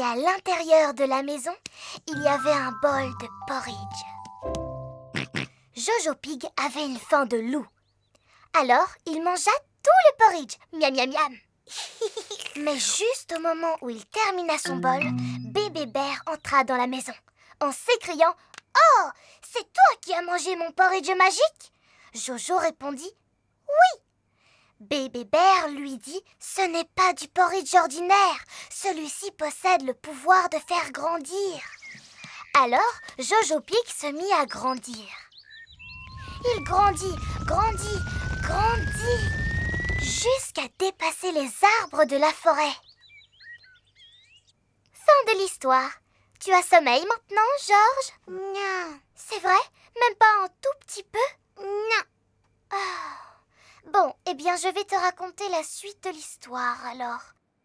Et à l'intérieur de la maison, il y avait un bol de porridge. Jojo Pig avait une faim de loup. Alors, il mangea tout le porridge. Miam, miam, miam. Mais juste au moment où il termina son bol, Bébé Bear entra dans la maison en s'écriant « Oh, c'est toi qui as mangé mon porridge magique ?» Jojo répondit « Oui !» Bébé Bear lui dit « Ce n'est pas du porridge ordinaire. Celui-ci possède le pouvoir de faire grandir. » Alors, Jojo Pig se mit à grandir. Il grandit, grandit, grandit, jusqu'à dépasser les arbres de la forêt. Fin de l'histoire. Tu as sommeil maintenant, Georges? Non. C'est vrai? Même pas un tout petit peu? Non. Ah. Bon, eh bien, je vais te raconter la suite de l'histoire, alors.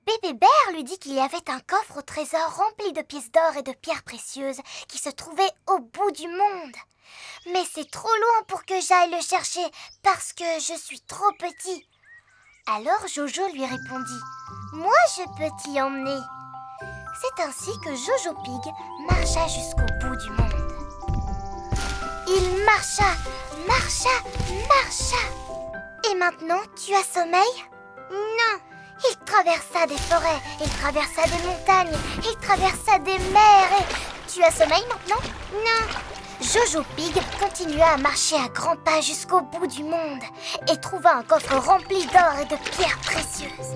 Bébé Bear lui dit qu'il y avait un coffre au trésor rempli de pièces d'or et de pierres précieuses qui se trouvait au bout du monde. Mais c'est trop loin pour que j'aille le chercher parce que je suis trop petit. Alors Jojo lui répondit « Moi, je peux t'y emmener. » C'est ainsi que Jojo Pig marcha jusqu'au bout du monde. Il marcha, marcha, marcha. Et maintenant, tu as sommeil? Non. Il traversa des forêts, il traversa des montagnes, il traversa des mers et... Tu as sommeil maintenant? Non. Jojo Pig continua à marcher à grands pas jusqu'au bout du monde et trouva un coffre rempli d'or et de pierres précieuses.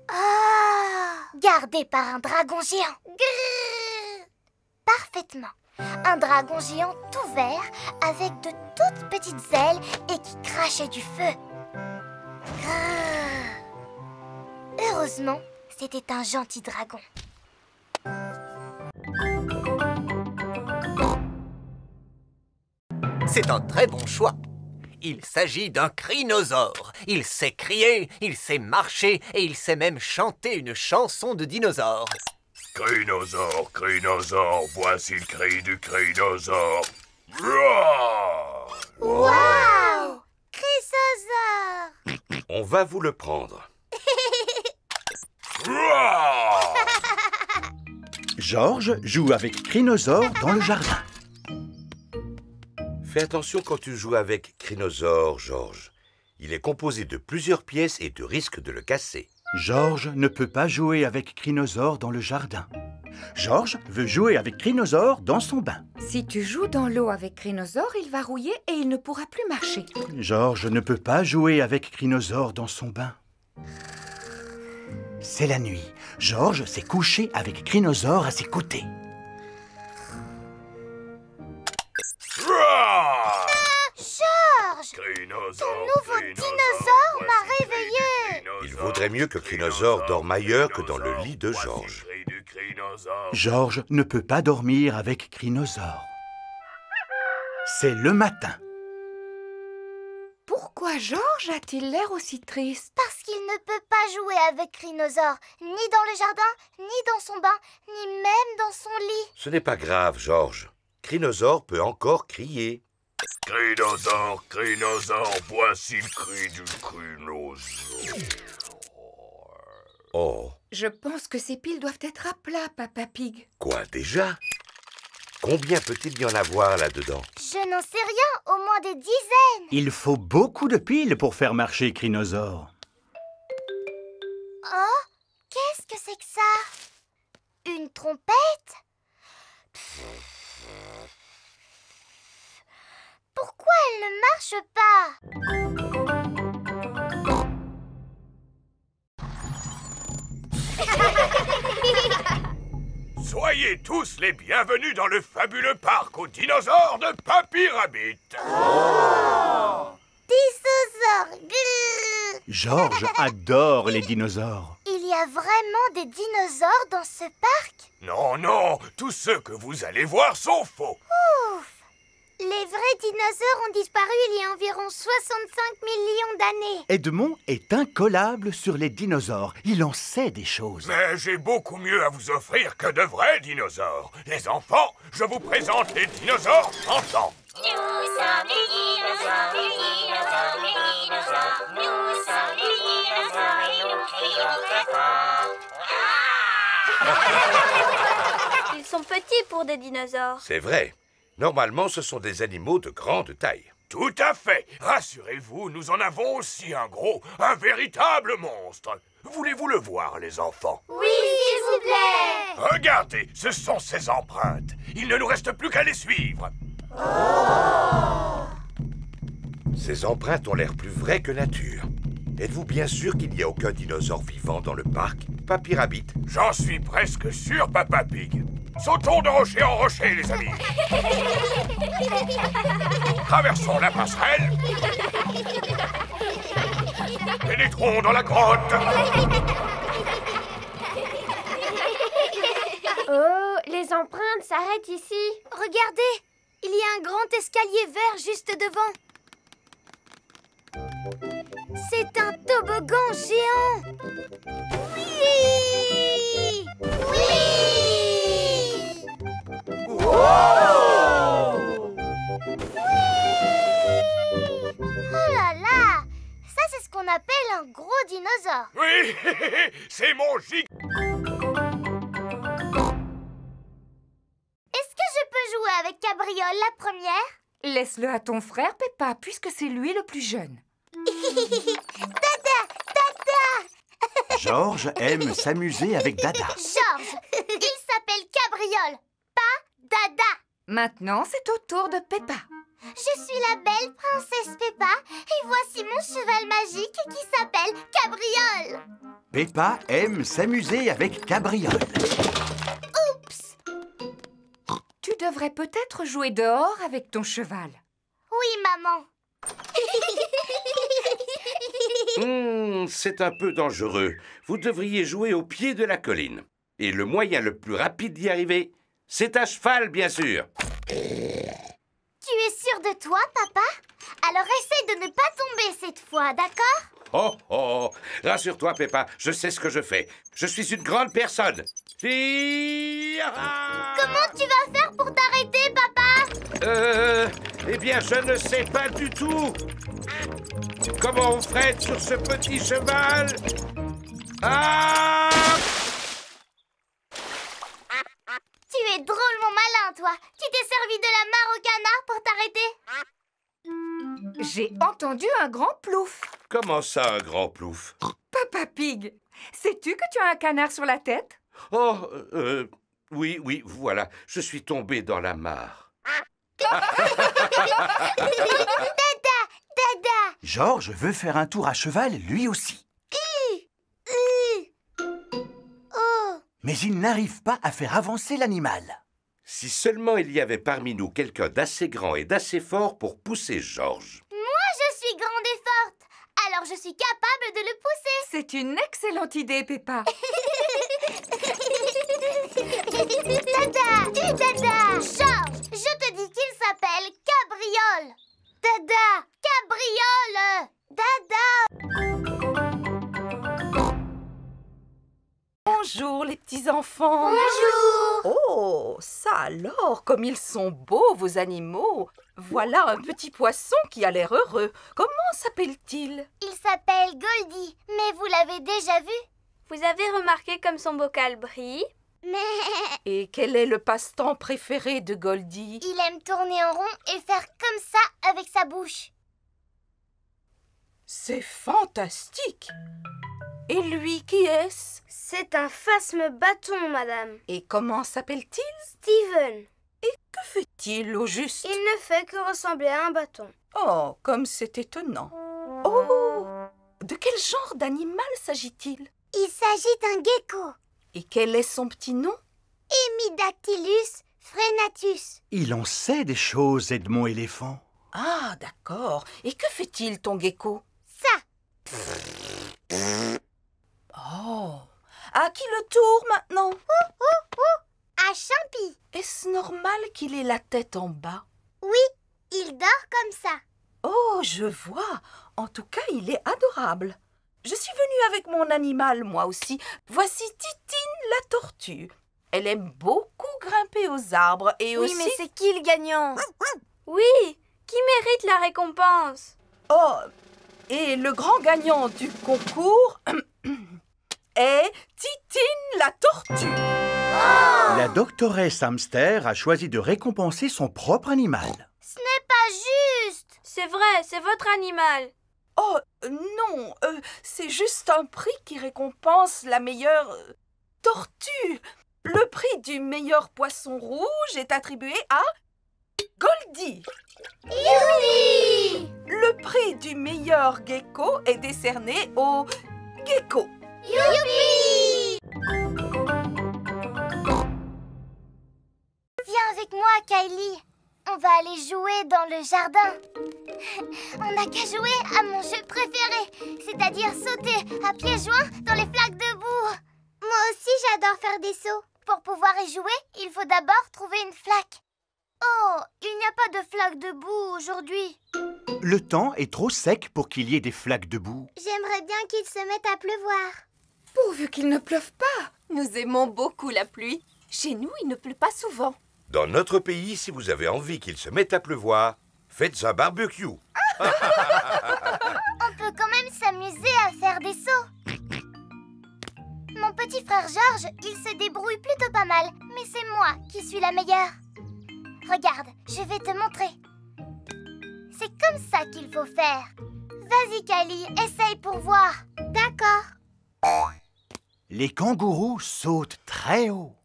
Ah! Gardé par un dragon géant. Grrr! Parfaitement. Un dragon géant tout vert avec de toutes petites ailes et qui crachait du feu. Grrr! Heureusement, c'était un gentil dragon. C'est un très bon choix. Il s'agit d'un crinosaure. Il sait crier, il sait marcher et il sait même chanter une chanson de dinosaure. Crinosaure, crinosaure, voici le cri du crinosaure. Roar! Waouh! Crinosaure! On va vous le prendre. Roar! Georges joue avec Crinosaure dans le jardin. Fais attention quand tu joues avec Crinosaure, Georges. Il est composé de plusieurs pièces et tu risques de le casser. Georges ne peut pas jouer avec Crinosaure dans le jardin. Georges veut jouer avec Crinosaure dans son bain. Si tu joues dans l'eau avec Crinosaure, il va rouiller et il ne pourra plus marcher. Georges ne peut pas jouer avec Crinosaure dans son bain. C'est la nuit. Georges s'est couché avec Crinosaure à ses côtés. Roar! Georges! Crinosaure, Ton nouveau dinosaure m'a réveillé! Il vaudrait mieux que Crinosaure dorme ailleurs que dans le lit de Georges. Georges ne peut pas dormir avec Crinosaure. C'est le matin. Pourquoi Georges a-t-il l'air aussi triste? Parce qu'il ne peut pas jouer avec Crinosaure, ni dans le jardin, ni dans son bain, ni même dans son lit. Ce n'est pas grave, Georges. Crinosaure peut encore crier. Crinosaure, crinosaure, voici le cri du crinosaure. Oh, Je pense que ces piles doivent être à plat, Papa Pig. quoi déjà? Combien peut-il y en avoir là-dedans? Je n'en sais rien, au moins des dizaines. Il faut beaucoup de piles pour faire marcher Crinosaure. Oh, qu'est-ce que c'est que ça? Une trompette? Pourquoi elle ne marche pas? Soyez tous les bienvenus dans le fabuleux parc aux dinosaures de Papy Rabbit. Dinosaures! Grrr. Georges adore les dinosaures. Il y a vraiment des dinosaures dans ce parc? Non, non, tous ceux que vous allez voir sont faux. Ouf! Les vrais dinosaures ont disparu il y a environ 65 millions d'années. Edmond est incollable sur les dinosaures. Il en sait des choses. Mais j'ai beaucoup mieux à vous offrir que de vrais dinosaures. Les enfants, je vous présente les dinosaures chantants. Nous sommes les dinosaures, les dinosaures, les dinosaures. Nous sommes les dinosaures et nous crions très fort. Ah! Ils sont petits pour des dinosaures. C'est vrai. Normalement, ce sont des animaux de grande taille. Tout à fait. Rassurez-vous, nous en avons aussi un gros, un véritable monstre. Voulez-vous le voir, les enfants? Oui, s'il vous plaît. Regardez, ce sont ses empreintes. Il ne nous reste plus qu'à les suivre. Ces empreintes ont l'air plus vraies que nature. Êtes-vous bien sûr qu'il n'y a aucun dinosaure vivant dans le parc, Papy Rabbit? J'en suis presque sûr, Papa Pig. Sautons de rocher en rocher, les amis. Traversons la passerelle. Pénétrons dans la grotte. Oh, les empreintes s'arrêtent ici. Regardez, il y a un grand escalier vert juste devant. C'est un toboggan géant. Oui! Oui! Wow! Oh là là! Ça, c'est ce qu'on appelle un gros dinosaure. Oui, c'est mon gig. Est-ce que je peux jouer avec Cabriole la première? Laisse-le à ton frère, Peppa, puisque c'est lui le plus jeune. Dada! Dada! Georges aime s'amuser avec Dada. Georges, il s'appelle Cabriole, pas Dada. Maintenant, c'est au tour de Peppa. Je suis la belle princesse Peppa et voici mon cheval magique qui s'appelle Cabriole. Peppa aime s'amuser avec Cabriole. Oups! Tu devrais peut-être jouer dehors avec ton cheval. Oui, maman. C'est un peu dangereux. Vous devriez jouer au pied de la colline. Et le moyen le plus rapide d'y arriver, c'est à cheval, bien sûr. Tu es sûr de toi, papa? Alors essaye de ne pas tomber cette fois, d'accord? Oh, oh, rassure-toi, Peppa, je sais ce que je fais. Je suis une grande personne. Comment tu vas faire pour t'arrêter, papa? Eh bien, je ne sais pas du tout. Comment on freine sur ce petit cheval? Ah! Tu es drôlement malin, toi. Tu t'es servi de la mare au canard pour t'arrêter? J'ai entendu un grand plouf. Comment ça, un grand plouf? Papa Pig, sais-tu que tu as un canard sur la tête? Oh, oui, voilà. Je suis tombé dans la mare. Dada! Georges veut faire un tour à cheval lui aussi. Oh! Mais il n'arrive pas à faire avancer l'animal. Si seulement il y avait parmi nous quelqu'un d'assez grand et d'assez fort pour pousser Georges. Moi, je suis grande et forte. Alors, je suis capable de le pousser. C'est une excellente idée, Peppa. Dada! Dada! Georges, je te dis qu'il s'appelle Cabriole. Dada! Cabriole! Dada! Bonjour les petits enfants. Bonjour! Oh, ça alors, comme ils sont beaux vos animaux. Voilà un petit poisson qui a l'air heureux. Comment s'appelle-t-il? Il s'appelle Goldie, mais vous l'avez déjà vu? Vous avez remarqué comme son bocal brille? Mais Et quel est le passe-temps préféré de Goldie? il aime tourner en rond et faire comme ça avec sa bouche. C'est fantastique. Et lui, qui est-ce? C'est un phasme-bâton, madame. Et comment s'appelle-t-il? Steven. Et que fait-il au juste? Il ne fait que ressembler à un bâton. Oh, comme c'est étonnant. Oh, de quel genre d'animal s'agit-il? Il s'agit d'un gecko. Et quel est son petit nom? Hemidactylus frenatus. Il en sait des choses, Edmond éléphant. Ah, d'accord. Et que fait-il, ton gecko? Ça. Oh, à qui le tour maintenant? À Champi. Est-ce normal qu'il ait la tête en bas? Oui, il dort comme ça. Oh, je vois. En tout cas, il est adorable. Je suis venue avec mon animal, moi aussi. Voici Titine la tortue. Elle aime beaucoup grimper aux arbres et Oui, aussi... mais c'est qui le gagnant? Oui, qui mérite la récompense? Oh, et le grand gagnant du concours est Titine la tortue. La doctoresse hamster a choisi de récompenser son propre animal. Ce n'est pas juste. C'est vrai, c'est votre animal. Oh, non, c'est juste un prix qui récompense la meilleure tortue. Le prix du meilleur poisson rouge est attribué à Goldie. Youpi! Le prix du meilleur gecko est décerné au gecko. Youpi! Viens avec moi, Kylie. On va aller jouer dans le jardin. On n'a qu'à jouer à mon jeu préféré, c'est-à-dire sauter à pieds joints dans les flaques de boue. Moi aussi, j'adore faire des sauts. Pour pouvoir y jouer, il faut d'abord trouver une flaque. Oh, il n'y a pas de flaque de boue aujourd'hui. Le temps est trop sec pour qu'il y ait des flaques de boue. J'aimerais bien qu'il se mette à pleuvoir. Pourvu qu'il ne pleuve pas. Nous aimons beaucoup la pluie. Chez nous, il ne pleut pas souvent. Dans notre pays, si vous avez envie qu'il se mette à pleuvoir, faites un barbecue. On peut quand même s'amuser à faire des sauts. Mon petit frère Georges, il se débrouille plutôt pas mal, mais c'est moi qui suis la meilleure. Regarde, je vais te montrer. C'est comme ça qu'il faut faire. Vas-y, Kylie, essaye pour voir. D'accord. Les kangourous sautent très haut.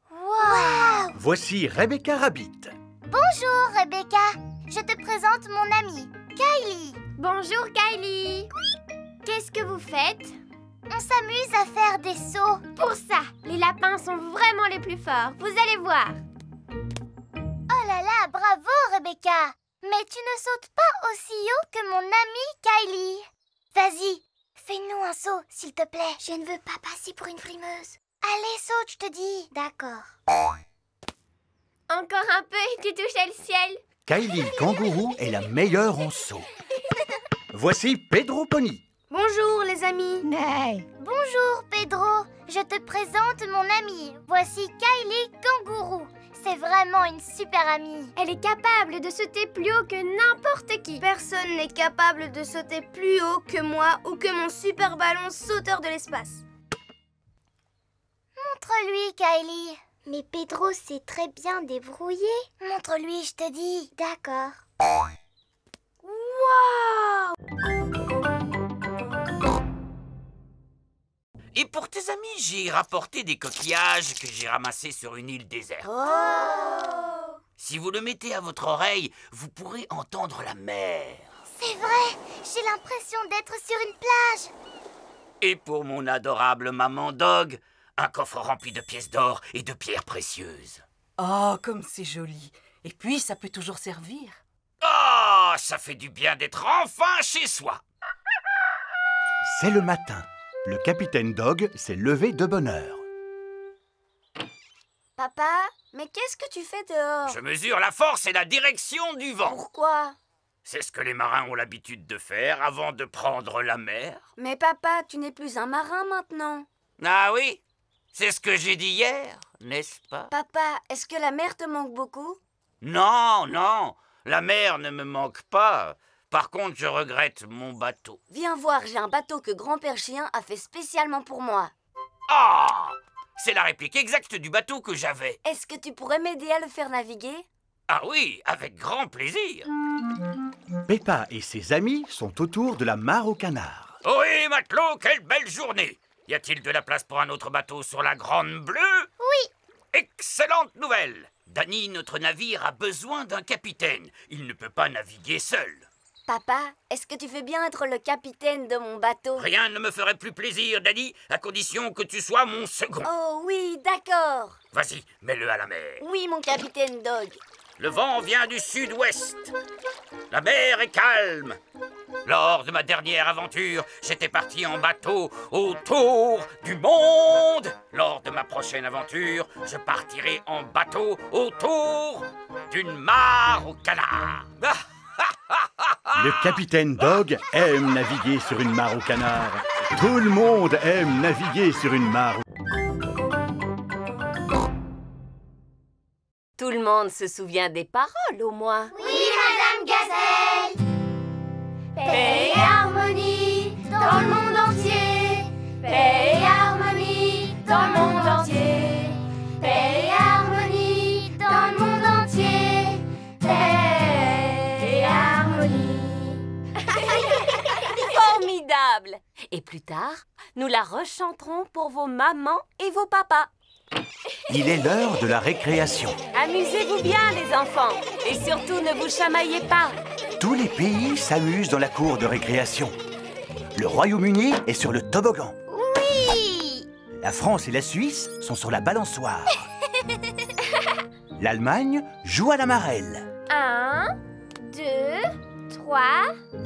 Wow! Voici Rebecca Rabbit. Bonjour, Rebecca. Je te présente mon amie, Kylie. Bonjour, Kylie. Qu'est-ce que vous faites? On s'amuse à faire des sauts. Pour ça, les lapins sont vraiment les plus forts. Vous allez voir. Oh là là, bravo, Rebecca. Mais tu ne sautes pas aussi haut que mon amie Kylie. Vas-y, fais-nous un saut, s'il te plaît. Je ne veux pas passer pour une frimeuse. Allez, saute, je te dis. D'accord. Encore un peu et tu touches le ciel. Kylie Kangourou est la meilleure en saut. Voici Pedro Pony. Bonjour, les amis. Bonjour, Pedro. Je te présente mon amie. Voici Kylie Kangourou. C'est vraiment une super amie. Elle est capable de sauter plus haut que n'importe qui. Personne n'est capable de sauter plus haut que moi ou que mon super ballon sauteur de l'espace. Montre-lui, Kylie. Mais Pedro s'est très bien débrouillé. Montre-lui, je te dis. D'accord. Et pour tes amis, j'ai rapporté des coquillages que j'ai ramassés sur une île déserte. Si vous le mettez à votre oreille, vous pourrez entendre la mer. C'est vrai, j'ai l'impression d'être sur une plage. Et pour mon adorable maman Dog, un coffre rempli de pièces d'or et de pierres précieuses. Oh, comme c'est joli. Et puis, ça peut toujours servir. Oh, ça fait du bien d'être enfin chez soi. C'est le matin. Le capitaine Dog s'est levé de bonne heure. Papa, mais qu'est-ce que tu fais dehors? Je mesure la force et la direction du vent. Pourquoi? C'est ce que les marins ont l'habitude de faire avant de prendre la mer. Mais papa, tu n'es plus un marin maintenant. Ah oui, c'est ce que j'ai dit hier, n'est-ce pas? Papa, est-ce que la mer te manque beaucoup? Non, non, la mer ne me manque pas. Par contre, je regrette mon bateau. Viens voir, j'ai un bateau que grand-père Chien a fait spécialement pour moi. Ah! C'est la réplique exacte du bateau que j'avais. Est-ce que tu pourrais m'aider à le faire naviguer? Ah oui, avec grand plaisir. Peppa et ses amis sont autour de la mare aux canards. Oui, matelot, quelle belle journée! Y a-t-il de la place pour un autre bateau sur la Grande Bleue? Oui. Excellente nouvelle! Danny, notre navire a besoin d'un capitaine. Il ne peut pas naviguer seul. Papa, est-ce que tu veux bien être le capitaine de mon bateau? Rien ne me ferait plus plaisir, Danny, à condition que tu sois mon second. Oh oui, d'accord. Vas-y, mets-le à la mer. Oui, mon capitaine Dog. Le vent vient du sud-ouest. La mer est calme. Lors de ma dernière aventure, j'étais parti en bateau autour du monde. Lors de ma prochaine aventure, je partirai en bateau autour d'une mare aux canards. Le capitaine Dog aime naviguer sur une mare aux canards. Tout le monde aime naviguer sur une mare. Tout le monde se souvient des paroles, au moins. Oui, Madame Gazelle. Paix et harmonie dans le monde entier. Paix et harmonie dans le monde entier. formidable. Et plus tard, nous la rechanterons pour vos mamans et vos papas. Il est l'heure de la récréation. Amusez-vous bien, les enfants. Et surtout, ne vous chamaillez pas. Tous les pays s'amusent dans la cour de récréation. Le Royaume-Uni est sur le toboggan. Oui! La France et la Suisse sont sur la balançoire. L'Allemagne joue à la marelle. 1, 2, 3...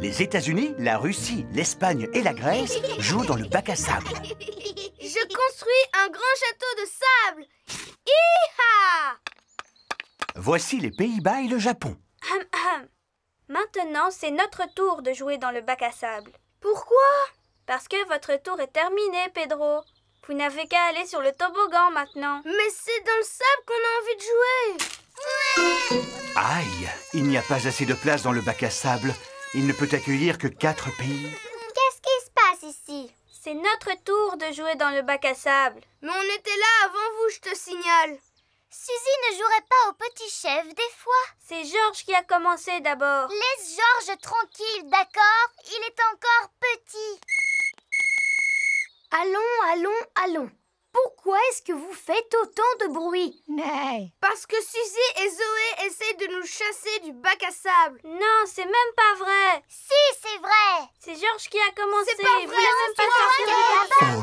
Les États-Unis, la Russie, l'Espagne et la Grèce jouent dans le bac à sable. Je construis un grand château de sable. Hi-ha! Voici les Pays-Bas et le Japon. Maintenant, c'est notre tour de jouer dans le bac à sable. Pourquoi? Parce que votre tour est terminé, Pedro. Vous n'avez qu'à aller sur le toboggan maintenant. Mais c'est dans le sable qu'on a envie de jouer. Aïe, il n'y a pas assez de place dans le bac à sable. Il ne peut accueillir que 4 pays. Qu'est-ce qui se passe ici? C'est notre tour de jouer dans le bac à sable. Mais on était là avant vous, je te signale. Suzy ne jouerait pas au petit chef des fois? C'est Georges qui a commencé d'abord. Laisse Georges tranquille, d'accord? Il est encore petit. Allons. Pourquoi est-ce que vous faites autant de bruit? Nee. Parce que Suzy et Zoé essayent de nous chasser du bac à sable. Non, c'est même pas vrai. Si, c'est vrai. C'est Georges qui a commencé. C'est pas vrai, Vous l'avez même pas sorti du bac.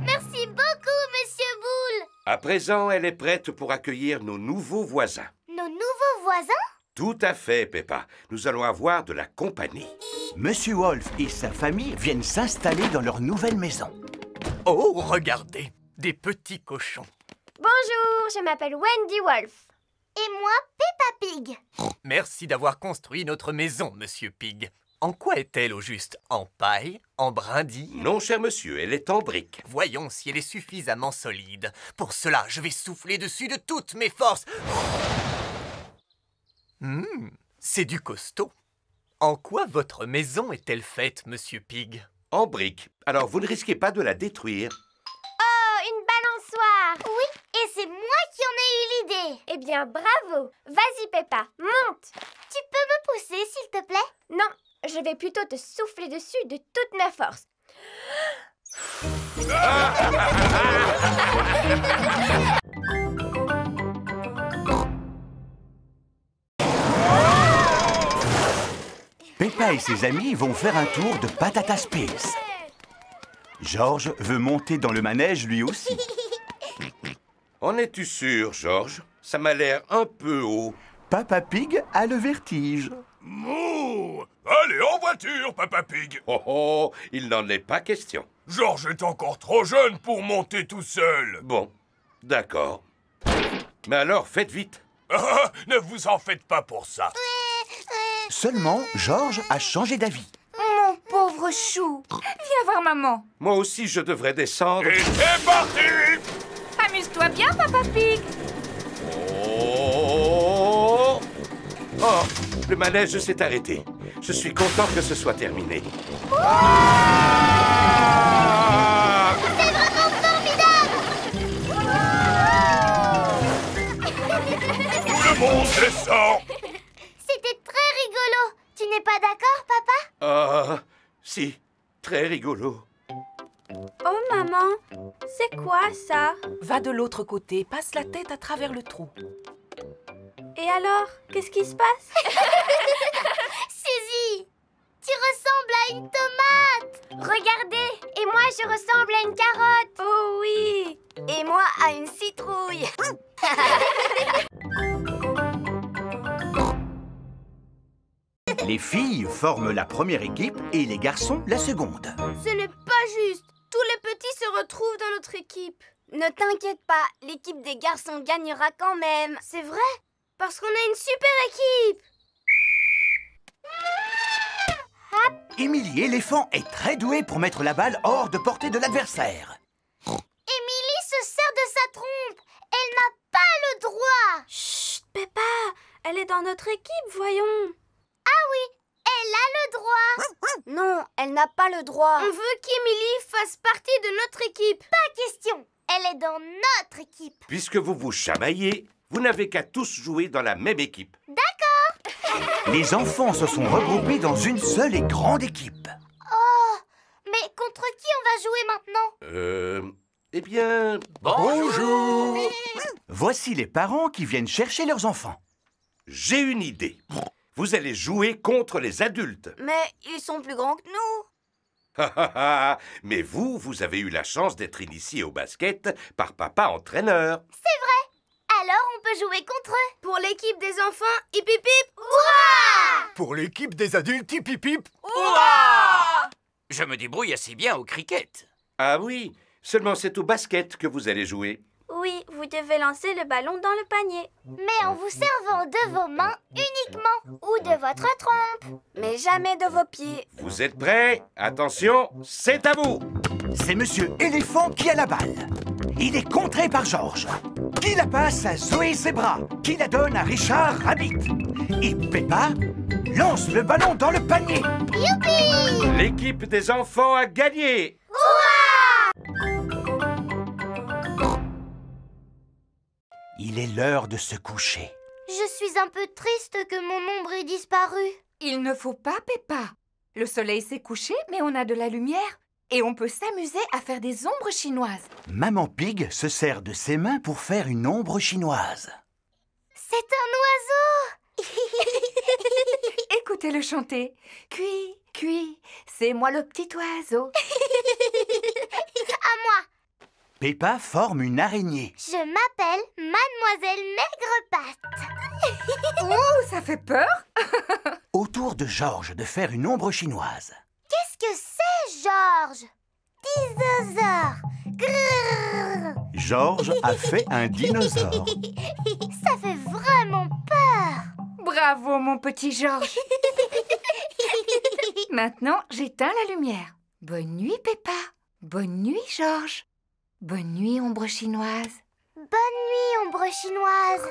Merci beaucoup, Monsieur Boule. À présent, elle est prête pour accueillir nos nouveaux voisins. Nos nouveaux voisins? Tout à fait, Peppa. Nous allons avoir de la compagnie. Monsieur Wolf et sa famille viennent s'installer dans leur nouvelle maison. Oh, regardez, des petits cochons. Bonjour, je m'appelle Wendy Wolf. Et moi, Peppa Pig. Merci d'avoir construit notre maison, Monsieur Pig. En quoi est-elle au juste? En paille? En brindilles? Non, cher monsieur, elle est en briques. Voyons si elle est suffisamment solide. Pour cela, je vais souffler dessus de toutes mes forces. C'est du costaud. En quoi votre maison est-elle faite, Monsieur Pig? En briques. Alors, vous ne risquez pas de la détruire. Oh, une balançoire. Oui, et c'est moi qui en ai eu l'idée. Eh bien, bravo. Vas-y, Peppa, monte. Tu peux me pousser, s'il te plaît? Non, je vais plutôt te souffler dessus de toute ma force. Peppa et ses amis vont faire un tour de Patata Space. Georges veut monter dans le manège lui aussi. En es-tu sûr, Georges? Ça m'a l'air un peu haut. Papa Pig a le vertige. Mouh! Allez, en voiture, Papa Pig. Oh, il n'en est pas question. Georges est encore trop jeune pour monter tout seul. Bon, d'accord. Mais alors, faites vite. Ne vous en faites pas pour ça. Seulement, Georges a changé d'avis. Mon pauvre chou. Viens voir maman. Moi aussi, je devrais descendre. Et c'est parti! Amuse-toi bien, Papa Pig. Oh! Oh, le manège s'est arrêté. Je suis content que ce soit terminé. Ah! C'est vraiment formidable! Tout le monde descend! C'était très rigolo. Tu n'es pas d'accord, papa? Ah, si, très rigolo. Oh, maman, c'est quoi ça? Va de l'autre côté, passe la tête à travers le trou. Et alors, qu'est-ce qui se passe? Suzy, tu ressembles à une tomate. Regardez, et moi je ressemble à une carotte. Oh oui. Et moi à une citrouille. Les filles forment la première équipe et les garçons la seconde. Ce n'est pas juste. Tous les petits se retrouvent dans notre équipe. Ne t'inquiète pas, l'équipe des garçons gagnera quand même. C'est vrai, parce qu'on a une super équipe. Émilie éléphant est très douée pour mettre la balle hors de portée de l'adversaire. Émilie se sert de sa trompe. Elle n'a pas le droit. Chut, Peppa, elle est dans notre équipe, voyons. Ah oui, elle a le droit. Non, elle n'a pas le droit. On veut qu'Émilie fasse partie de notre équipe. Pas question. Elle est dans notre équipe. Puisque vous vous chamaillez, vous n'avez qu'à tous jouer dans la même équipe. D'accord. Les enfants se sont regroupés dans une seule et grande équipe. Oh, mais contre qui on va jouer maintenant? Eh bien... Bonjour. Voici les parents qui viennent chercher leurs enfants. J'ai une idée. Vous allez jouer contre les adultes. Mais ils sont plus grands que nous. Mais vous avez eu la chance d'être initié au basket par papa entraîneur. C'est vrai. Alors on peut jouer contre eux. Pour l'équipe des enfants, hip hip hip, hurrah! Pour l'équipe des adultes, hip hip hip. Hurrah! Je me débrouille assez bien au cricket. Ah oui, seulement c'est au basket que vous allez jouer. Oui, vous devez lancer le ballon dans le panier. Mais en vous servant de vos mains uniquement ou de votre trompe. Mais jamais de vos pieds. Vous êtes prêts? Attention, c'est à vous! C'est Monsieur Éléphant qui a la balle. Il est contré par Georges, qui la passe à Zoé Zebra, qui la donne à Richard Rabbit. Et Peppa lance le ballon dans le panier. Youpi! L'équipe des enfants a gagné! Il est l'heure de se coucher. Je suis un peu triste que mon ombre ait disparu. Il ne faut pas, Peppa. Le soleil s'est couché, mais on a de la lumière. Et on peut s'amuser à faire des ombres chinoises. Maman Pig se sert de ses mains pour faire une ombre chinoise. C'est un oiseau! Écoutez-le chanter. Cui, cui, c'est moi le petit oiseau. À moi! Peppa forme une araignée. Je m'appelle Mademoiselle Maigrepatte. Oh, ça fait peur. Autour de Georges de faire une ombre chinoise. Qu'est-ce que c'est, Georges? Dinosaure. Grrr. Georges a fait un dinosaure. Ça fait vraiment peur. Bravo, mon petit Georges. Maintenant, j'éteins la lumière. Bonne nuit, Peppa. Bonne nuit, Georges. Bonne nuit, ombre chinoise. Bonne nuit, ombre chinoise.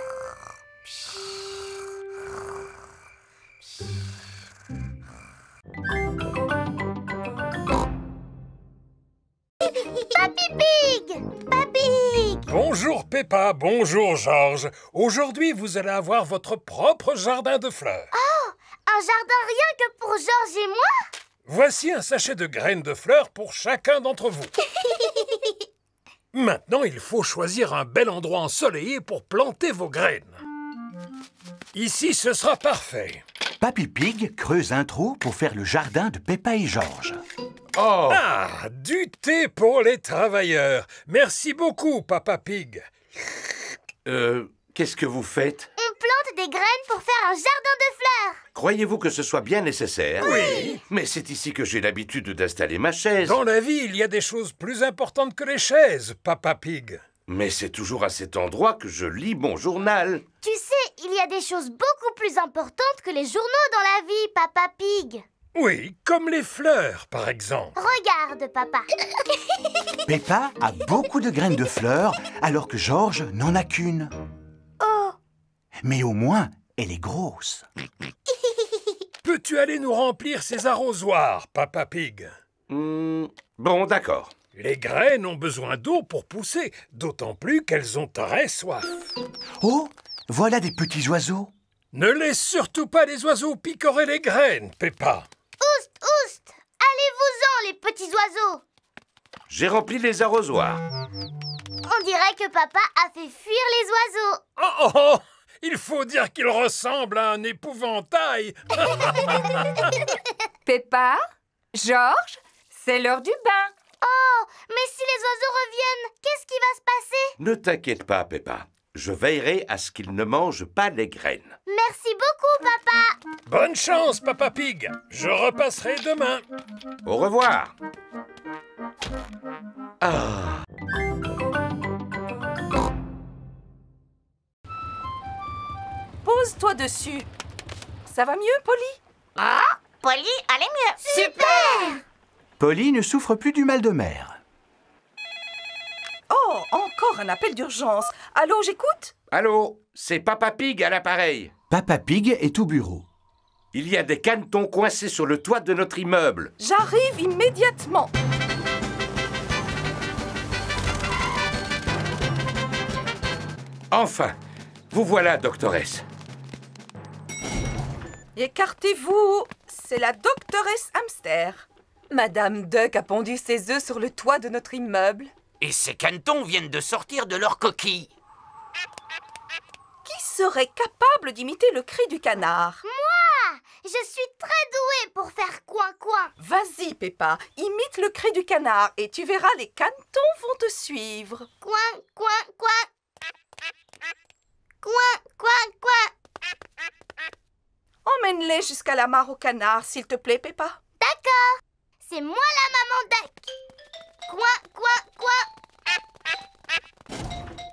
Papy Pig! Papy Pig! Bonjour Peppa, bonjour Georges. Aujourd'hui, vous allez avoir votre propre jardin de fleurs. Oh! Un jardin rien que pour Georges et moi? Voici un sachet de graines de fleurs pour chacun d'entre vous. Maintenant, il faut choisir un bel endroit ensoleillé pour planter vos graines. Ici, ce sera parfait. Papy Pig creuse un trou pour faire le jardin de Peppa et Georges. Oh! Ah, du thé pour les travailleurs. Merci beaucoup, Papa Pig. Qu'est-ce que vous faites? On plante des graines pour faire un jardin de fleurs. Croyez-vous que ce soit bien nécessaire? Oui. Mais c'est ici que j'ai l'habitude d'installer ma chaise. Dans la vie, il y a des choses plus importantes que les chaises, Papa Pig. Mais c'est toujours à cet endroit que je lis mon journal. Tu sais, il y a des choses beaucoup plus importantes que les journaux dans la vie, Papa Pig. Oui, comme les fleurs, par exemple. Regarde, papa. Peppa a beaucoup de graines de fleurs, alors que Georges n'en a qu'une. Oh! Mais au moins, elle est grosse. Peux-tu aller nous remplir ces arrosoirs, Papa Pig? Bon, d'accord. Les graines ont besoin d'eau pour pousser, d'autant plus qu'elles ont très soif. Oh, voilà des petits oiseaux. Ne laisse surtout pas les oiseaux picorer les graines, Peppa. Oust, oust! Allez-vous-en, les petits oiseaux! J'ai rempli les arrosoirs. On dirait que papa a fait fuir les oiseaux. Oh, oh, oh! Il faut dire qu'il ressemble à un épouvantail. Peppa, Georges, c'est l'heure du bain. Oh, mais si les oiseaux reviennent, qu'est-ce qui va se passer? Ne t'inquiète pas, Peppa. Je veillerai à ce qu'ils ne mangent pas les graines. Merci beaucoup, papa. Bonne chance, Papa Pig. Je repasserai demain. Au revoir. Ah. Pose-toi dessus. Ça va mieux, Polly? Ah, Polly, allez mieux. Super! Polly ne souffre plus du mal de mer. Oh, encore un appel d'urgence. Allô, j'écoute? Allô, c'est Papa Pig à l'appareil. Papa Pig est au bureau. Il y a des canetons coincés sur le toit de notre immeuble. J'arrive immédiatement. Enfin, vous voilà, doctoresse. Écartez-vous, c'est la doctoresse Hamster. Madame Duck a pondu ses œufs sur le toit de notre immeuble. Et ces canetons viennent de sortir de leur coquille. Qui serait capable d'imiter le cri du canard? Moi! Je suis très douée pour faire coin-coin. Vas-y, Peppa, imite le cri du canard et tu verras, les canetons vont te suivre. Coin, coin, coin. Coin, coin, coin. Emmène-les jusqu'à la mare au canard, s'il te plaît, Peppa. D'accord. C'est moi la maman Duck. Coin, coin, coin.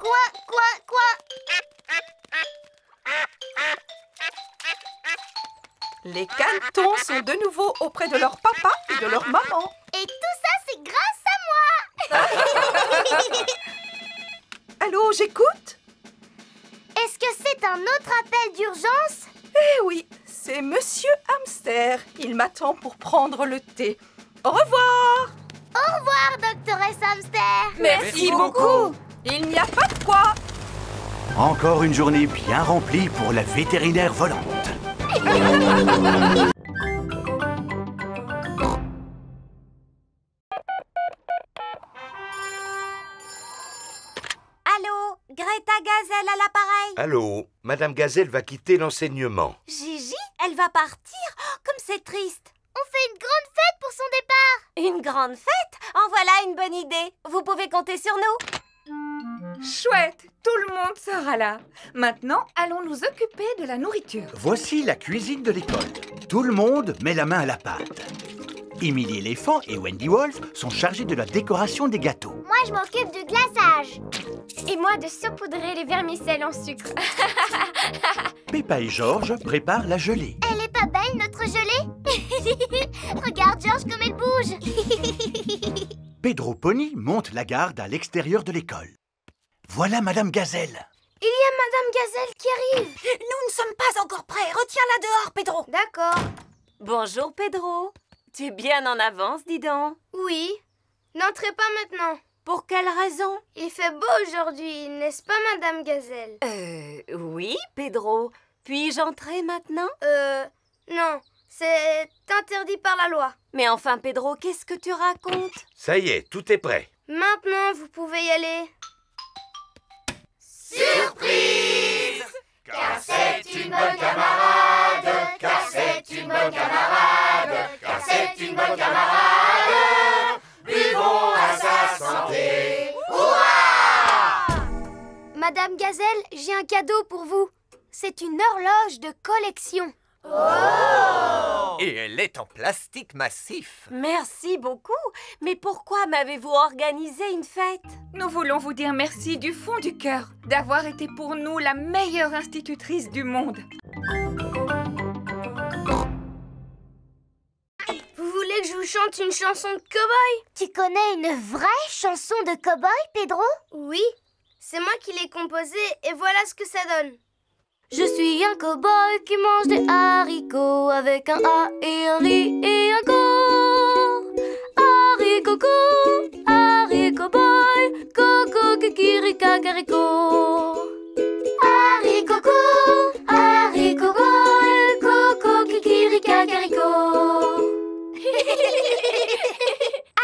Coin, coin, coin. Les canetons sont de nouveau auprès de leur papa et de leur maman. Et tout ça, c'est grâce à moi. Allô, j'écoute? Est-ce que c'est un autre appel d'urgence? Eh oui, c'est Monsieur Hamster. Il m'attend pour prendre le thé. Au revoir. Au revoir, doctoresse Hamster. Merci beaucoup. Il n'y a pas de quoi. Encore une journée bien remplie pour la vétérinaire volante. Allô, Greta Gazelle à l'appareil. Allô, Madame Gazelle va quitter l'enseignement. Gigi, elle va partir. Oh, comme c'est triste. On fait une grande fête pour son départ. Une grande fête? En voilà une bonne idée. Vous pouvez compter sur nous. Chouette, tout le monde sera là. Maintenant, allons nous occuper de la nourriture. Voici la cuisine de l'école. Tout le monde met la main à la pâte. Emily l'éléphant et Wendy Wolf sont chargés de la décoration des gâteaux. Moi, je m'occupe du glaçage. Et moi de saupoudrer les vermicelles en sucre. Peppa et George préparent la gelée. Elle est pas belle, notre gelée? Regarde, George, comme elle bouge. Pedro Pony monte la garde à l'extérieur de l'école. Voilà Madame Gazelle. Il y a Madame Gazelle qui arrive. Nous ne sommes pas encore prêts. Retiens-la dehors, Pedro. D'accord. Bonjour, Pedro. Tu es bien en avance, dis donc. Oui. N'entrez pas maintenant. Pour quelle raison? Il fait beau aujourd'hui, n'est-ce pas, Madame Gazelle? Oui, Pedro. Puis-je entrer maintenant? Non. C'est interdit par la loi. Mais enfin, Pedro, qu'est-ce que tu racontes? Ça y est, tout est prêt. Maintenant, vous pouvez y aller. Surprise! Car c'est une bonne camarade, car c'est une bonne camarade, car c'est une bonne camarade. Buvons à sa santé. Hurrah! Madame Gazelle, j'ai un cadeau pour vous. C'est une horloge de collection. Oh! Et elle est en plastique massif. Merci beaucoup. Mais pourquoi m'avez-vous organisé une fête? Nous voulons vous dire merci du fond du cœur d'avoir été pour nous la meilleure institutrice du monde. Vous voulez que je vous chante une chanson de cow-boy? Tu connais une vraie chanson de cow-boy, Pedro? Oui, c'est moi qui l'ai composée et voilà ce que ça donne. Je suis un cow-boy qui mange des haricots avec un A et un riz et un co. Haricot co, haricot boy, coco kikiri kakariko. Haricot co, haricot boy, coco kikiri kakariko.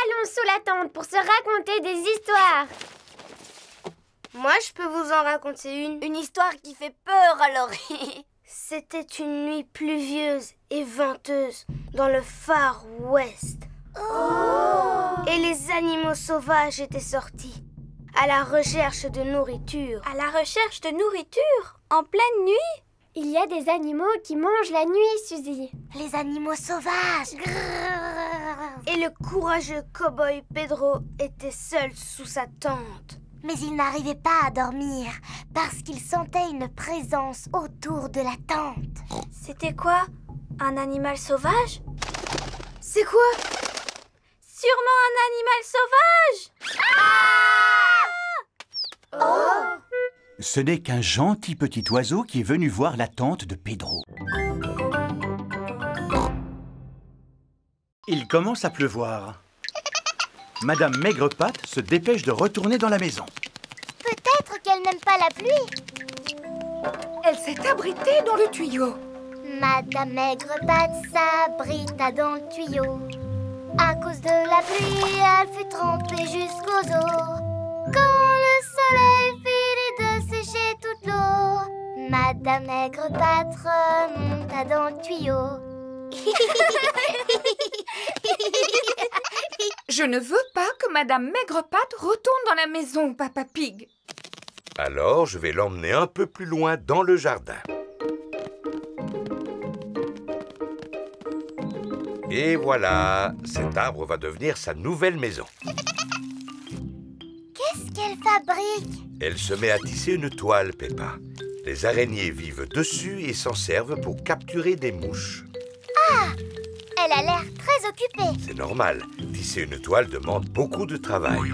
Allons sous la tente pour se raconter des histoires. Moi, je peux vous en raconter une. Une histoire qui fait peur à l'oreille. C'était une nuit pluvieuse et venteuse dans le Far West. Oh! Et les animaux sauvages étaient sortis à la recherche de nourriture. À la recherche de nourriture? En pleine nuit? Il y a des animaux qui mangent la nuit, Suzy. Les animaux sauvages. Et le courageux cow-boy Pedro était seul sous sa tente. Mais il n'arrivait pas à dormir parce qu'il sentait une présence autour de la tente. C'était quoi? Un animal sauvage? C'est quoi? Sûrement un animal sauvage! Ah! Oh! Ce n'est qu'un gentil petit oiseau qui est venu voir la tente de Pedro. Il commence à pleuvoir. Madame Maigrepatte se dépêche de retourner dans la maison. Peut-être qu'elle n'aime pas la pluie. Elle s'est abritée dans le tuyau. Madame Maigrepatte s'abrita dans le tuyau. À cause de la pluie, elle fut trempée jusqu'aux os. Quand le soleil finit de sécher toute l'eau, Madame Maigrepatte remonta dans le tuyau. Je ne veux pas que Madame Maigrepatte retourne dans la maison, Papa Pig. Alors, je vais l'emmener un peu plus loin dans le jardin. Et voilà, cet arbre va devenir sa nouvelle maison. Qu'est-ce qu'elle fabrique? Elle se met à tisser une toile, Peppa. Les araignées vivent dessus et s'en servent pour capturer des mouches. Ah! Elle a l'air très occupée. C'est normal, tisser une toile demande beaucoup de travail.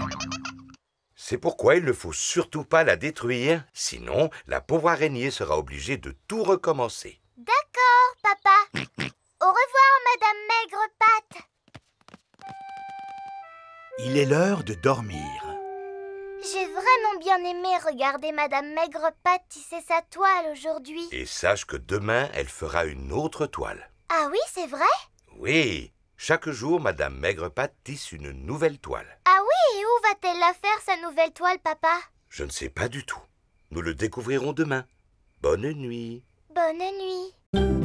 C'est pourquoi il ne faut surtout pas la détruire, sinon la pauvre araignée sera obligée de tout recommencer. D'accord, papa. Au revoir, Madame Maigrepatte. Il est l'heure de dormir. J'ai vraiment bien aimé regarder Madame Maigrepatte tisser sa toile aujourd'hui. Et sache que demain, elle fera une autre toile. Ah oui, c'est vrai? Oui, chaque jour, Madame Maigrepatte tisse une nouvelle toile. Ah oui, et où va-t-elle la faire, sa nouvelle toile, papa? Je ne sais pas du tout. Nous le découvrirons demain. Bonne nuit. Bonne nuit.